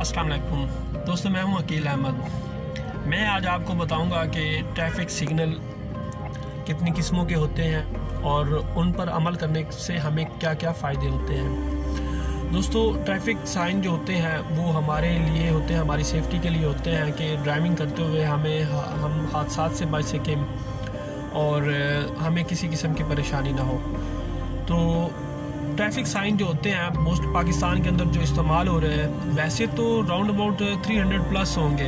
अस्सलाम वालेकुम दोस्तों, मैं हूं अकील अहमद। मैं आज आपको बताऊंगा कि ट्रैफिक सिग्नल कितनी किस्मों के होते हैं और उन पर अमल करने से हमें क्या क्या फ़ायदे होते हैं। दोस्तों, ट्रैफिक साइन जो होते हैं वो हमारे लिए होते हैं, हमारी सेफ्टी के लिए होते हैं कि ड्राइविंग करते हुए हम हादसात से बच सकें और हमें किसी किस्म की परेशानी ना हो। तो ट्रैफिक साइन जो होते हैं मोस्ट पाकिस्तान के अंदर जो इस्तेमाल हो रहे हैं, वैसे तो राउंड अबाउट 300 प्लस होंगे,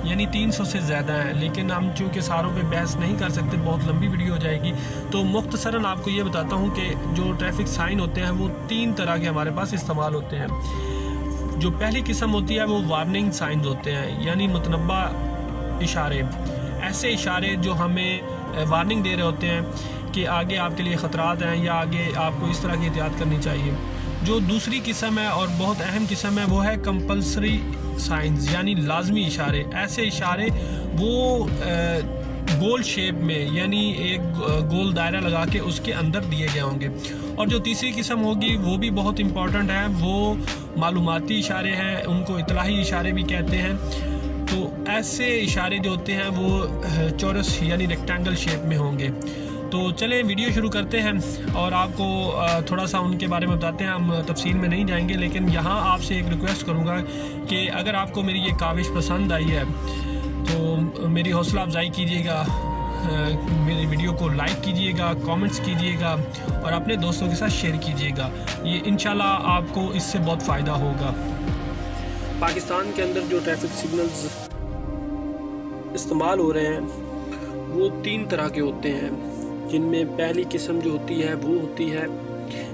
यानी 300 से ज़्यादा है, लेकिन हम चूँकि सारों पे बहस नहीं कर सकते, बहुत लंबी वीडियो हो जाएगी। तो मुख्तसरन आपको ये बताता हूँ कि जो ट्रैफिक साइन होते हैं वो 3 तरह के हमारे पास इस्तेमाल होते हैं। जो पहली किस्म होती है वो वार्निंग साइंस होते हैं, यानी मुतनब्बा इशारे, ऐसे इशारे जो हमें वार्निंग दे रहे होते हैं कि आगे आपके लिए ख़तरात हैं या आगे आपको इस तरह की एहतियात करनी चाहिए। जो दूसरी किस्म है और बहुत अहम किस्म है वो है कंपल्सरी साइंस, यानी लाजमी इशारे। ऐसे इशारे वो गोल शेप में, यानी एक गोल दायरा लगा के उसके अंदर दिए गए होंगे। और जो तीसरी किस्म होगी वो भी बहुत इम्पॉर्टेंट है, वो मालूमाती इशारे हैं, उनको इतलाही इशारे भी कहते हैं। तो ऐसे इशारे जो होते हैं वो चौरस यानी रेक्टेंगल शेप में होंगे। तो चलें वीडियो शुरू करते हैं और आपको थोड़ा सा उनके बारे में बताते हैं। हम तफसील में नहीं जाएंगे, लेकिन यहाँ आपसे एक रिक्वेस्ट करूँगा कि अगर आपको मेरी ये काविश पसंद आई है तो मेरी हौसला अफजाई कीजिएगा, मेरी वीडियो को लाइक कीजिएगा, कमेंट्स कीजिएगा और अपने दोस्तों के साथ शेयर कीजिएगा। ये इंशाल्लाह आपको इससे बहुत फ़ायदा होगा। पाकिस्तान के अंदर जो ट्रैफिक सिग्नल्स इस्तेमाल हो रहे हैं वो 3 तरह के होते हैं, जिनमें पहली किस्म जो होती है वो होती है,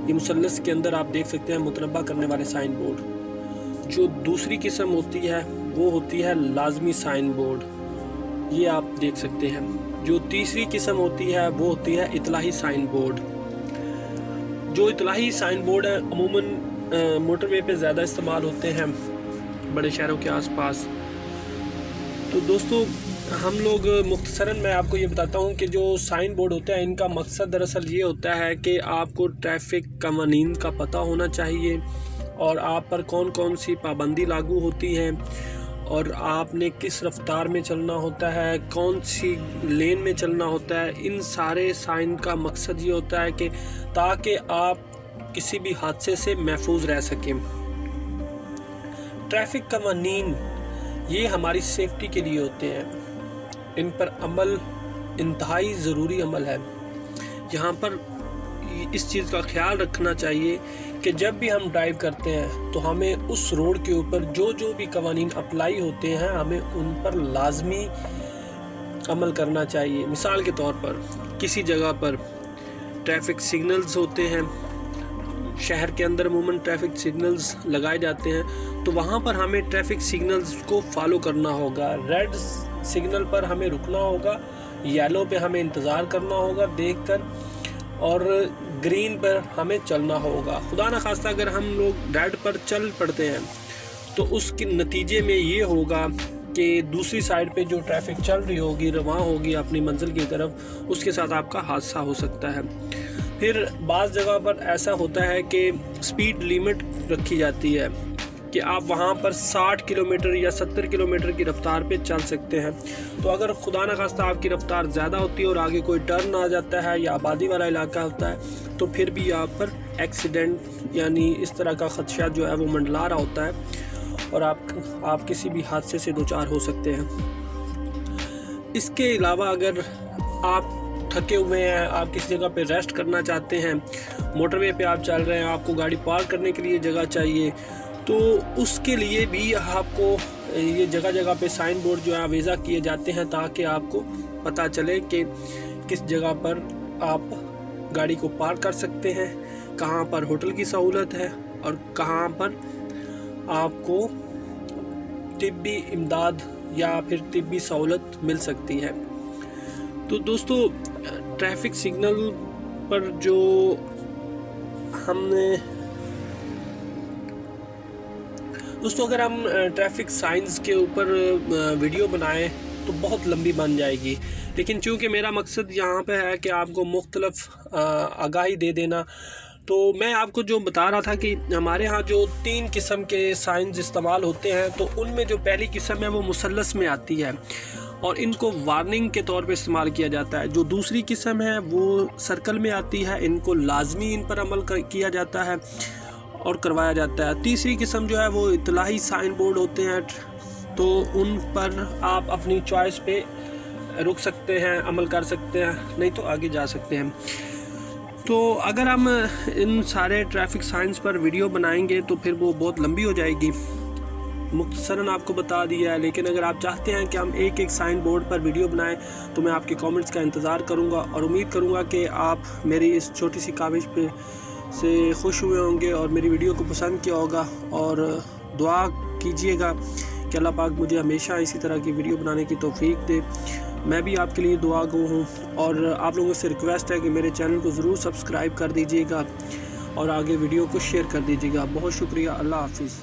ये मुसल्लस के अंदर आप देख सकते हैं मुतनब्बा करने वाले साइन बोर्ड। जो दूसरी किस्म होती है वो होती है लाजमी साइन बोर्ड, ये आप देख सकते हैं। जो तीसरी किस्म होती है वो होती है इतलाही साइन बोर्ड। जो इतलाही साइन बोर्ड है अमूमन मोटरवे पे ज़्यादा इस्तेमाल होते हैं, बड़े शहरों के आसपास। तो दोस्तों, हम लोग मुख्तसरन मैं आपको ये बताता हूँ कि जो साइन बोर्ड होते हैं इनका मकसद दरअसल ये होता है कि आपको ट्रैफिक कवानीन का पता होना चाहिए और आप पर कौन कौन सी पाबंदी लागू होती है और आपने किस रफ्तार में चलना होता है, कौन सी लेन में चलना होता है। इन सारे साइन का मकसद ये होता है कि ताकि आप किसी भी हादसे से महफूज रह सकें। ट्रैफिक कवानीन ये हमारी सेफ्टी के लिए होते हैं, इन पर अमल इंतहाई ज़रूरी अमल है। यहाँ पर इस चीज़ का ख्याल रखना चाहिए कि जब भी हम ड्राइव करते हैं तो हमें उस रोड के ऊपर जो जो भी कवानीन अप्लाई होते हैं हमें उन पर लाजमी अमल करना चाहिए। मिसाल के तौर पर किसी जगह पर ट्रैफिक सिग्नल्स होते हैं, शहर के अंदर अमूमन ट्रैफिक सिग्नल्स लगाए जाते हैं, तो वहाँ पर हमें ट्रैफिक सिग्नल्स को फॉलो करना होगा। रेड सिग्नल पर हमें रुकना होगा, येलो पे हमें इंतज़ार करना होगा देखकर, और ग्रीन पर हमें चलना होगा। खुदा न खास्ता अगर हम लोग रेड पर चल पड़ते हैं तो उसके नतीजे में ये होगा कि दूसरी साइड पे जो ट्रैफिक चल रही होगी, रवां होगी अपनी मंजिल की तरफ, उसके साथ आपका हादसा हो सकता है। फिर बाज़ जगह पर ऐसा होता है कि स्पीड लिमिट रखी जाती है कि आप वहाँ पर 60 किलोमीटर या 70 किलोमीटर की रफ्तार पे चल सकते हैं। तो अगर खुदा न खास्ता आपकी रफ्तार ज़्यादा होती है और आगे कोई टर्न आ जाता है या आबादी वाला इलाका होता है तो फिर भी यहाँ पर एक्सीडेंट यानी इस तरह का ख़दशा जो है वो मंडला रहा होता है और आप किसी भी हादसे से दो चार हो सकते हैं। इसके अलावा अगर आप थके हुए हैं, आप किसी जगह पे रेस्ट करना चाहते हैं, मोटरवे पे आप चल रहे हैं, आपको गाड़ी पार्क करने के लिए जगह चाहिए, तो उसके लिए भी आपको ये जगह जगह पे साइन बोर्ड जो है आवेज़ा किए जाते हैं ताकि आपको पता चले कि किस जगह पर आप गाड़ी को पार्क कर सकते हैं, कहाँ पर होटल की सहूलत है और कहाँ पर आपको तिब्बी इमदाद या फिर तिब्बी सहूलत मिल सकती है। तो दोस्तों, ट्रैफिक सिग्नल पर जो अगर हम ट्रैफिक साइंस के ऊपर वीडियो बनाएं तो बहुत लंबी बन जाएगी, लेकिन चूँकि मेरा मकसद यहाँ पे है कि आपको मुख्तलिफ आगाही दे देना तो मैं आपको जो बता रहा था कि हमारे यहाँ जो 3 किस्म के साइंस इस्तेमाल होते हैं, तो उनमें जो पहली किस्म है वो मुसल्लस में आती है और इनको वार्निंग के तौर पे इस्तेमाल किया जाता है। जो दूसरी किस्म है वो सर्कल में आती है, इनको लाजमी इन पर अमल किया जाता है और करवाया जाता है। तीसरी किस्म जो है वो इतलाही साइन बोर्ड होते हैं, तो उन पर आप अपनी चॉइस पे रुक सकते हैं, अमल कर सकते हैं, नहीं तो आगे जा सकते हैं। तो अगर हम इन सारे ट्रैफिक साइंस पर वीडियो बनाएंगे तो फिर वो बहुत लंबी हो जाएगी, मुख्तसरन आपको बता दिया है। लेकिन अगर आप चाहते हैं कि हम एक एक साइन बोर्ड पर वीडियो बनाएं तो मैं आपके कमेंट्स का इंतज़ार करूंगा और उम्मीद करूंगा कि आप मेरी इस छोटी सी काविश पे से खुश हुए होंगे और मेरी वीडियो को पसंद किया होगा। और दुआ कीजिएगा कि अल्लाह पाक मुझे हमेशा इसी तरह की वीडियो बनाने की तौफीक दे। मैं भी आपके लिए दुआ गो हूँ और आप लोगों से रिक्वेस्ट है कि मेरे चैनल को ज़रूर सब्सक्राइब कर दीजिएगा और आगे वीडियो को शेयर कर दीजिएगा। बहुत शुक्रिया। अल्लाह हाफिज़।